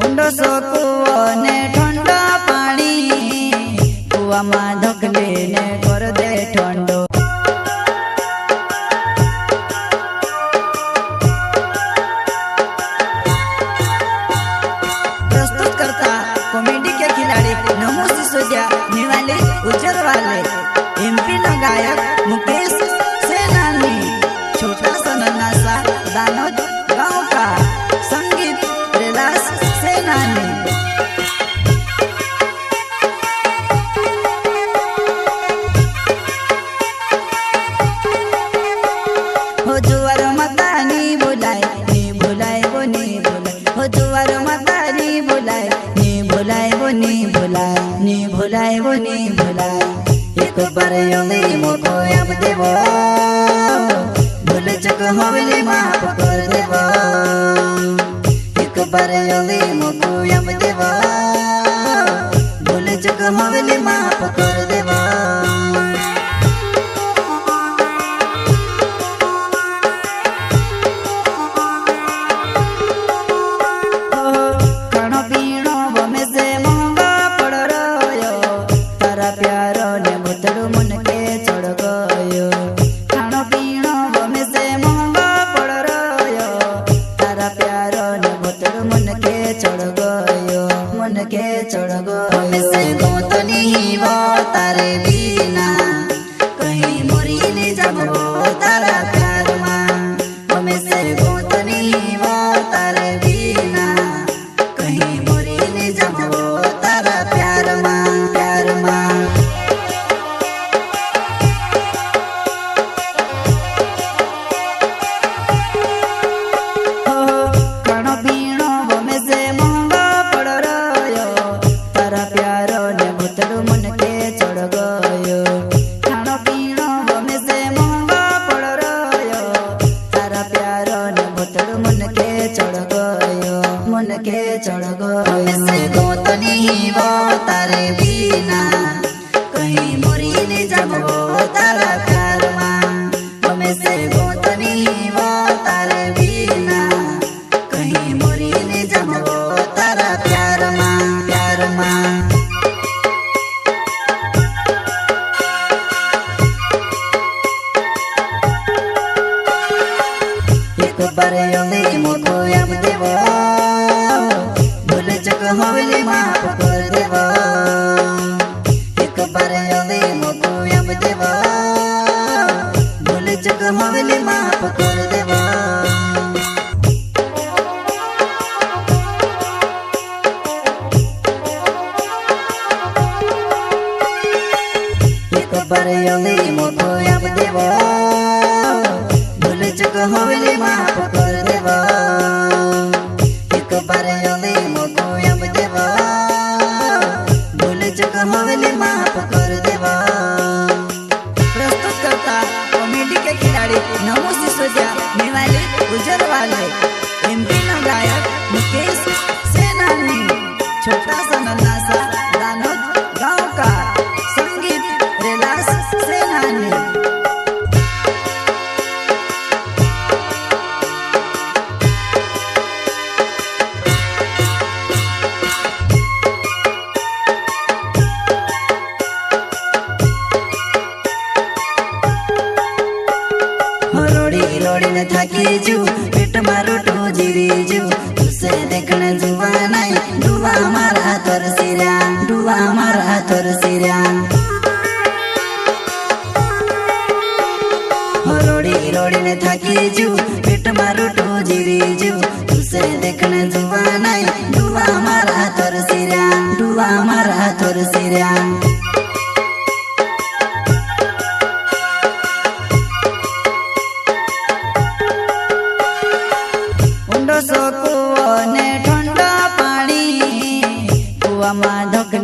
ઊંડો સો કૂવો ને ઠંડો પાણી, કૂવામાં ધકલીને કર દે ઠંડો. प्रस्तुत करता कॉमेडी के खिलाड़ी नमो सिसोदिया निवाले उज्जर वाले, एमपी नो गायक मुकेश सेनानी, छोटा सा नन्हा सा दानोद गांव का संगीत कैलाश सेनानी. हो जुआर माता नी बोलाय नी बोलाय वो नी बोलाय, हो जुआर माता नी बोलाय नी बोलाय वो नी बोलाय, नी बोलाय वो नी बोलाय. एक बार योगी मोको अब देवो, भूल चुक हवेली माफ कर देवो. एक बार योगी मोको अब देवो, भूल चुक हवेली माफ कर देवो. प्यारो ने भूतड़ू मन के चढ़ गयो, खानो पीनो बमे से महंगा पड़ रयो. तारा प्यारो ने भूतड़ू मन के चढ़ गयो, मन के चढ़ गयो. बमे से गोतनी वो तारे बिना कहीं मोरी ले जाबो तारा प्यार मां. बमे से गोतनी वो तारे बिना कहीं मोरी ले जाबो तारा प्यार मां, प्यार मां. मन के चढ़ गयो से गोतनी वो तारे बिना कहीं मोरी ले जाबो तारा प्यार मां. हमें से गोतनी वो तारे बिना कहीं मोरी ले जाबो तारा प्यार मां, प्यार मां. एक बार योगी मोको अब देवो, भूल चुक हवेली माफ कर देवो. एक बार योगी मोको अब देवो, भूल चुक हवेली माफ कर देवो. एक बार योगी मोको अब देवो, भूल चुक हवेली माफ कर देवो. एक बार योगी मोको अब देवो, भूल चुक हवेली माफ कर देवो. प्रस्तुत करता कॉमेडी के खिलाड़ी नमो सिसोदिया निवाले उज्जर वाले, एमपी नो गायक मुकेश सेनानी, छोटा सा नन्हा सा दानोद गांव का संगीत कैलाश सेनानी. रोड़ी ने थाकी जू पेट मारो टो जीरी जू, तुसे देखने जुआ नहीं डुआ मारा तोर सिरा, डुआ मारा तोर सिरा. रोड़ी ने थाकी जू पेट मारो टो जीरी जू, तुसे देखने जुआ नहीं डुआ मारा तोर सिरा, डुआ मारा तोर सिरा. ઊંડો સો કૂવો ને ઠંડો પાણી, કૂવામાં ધક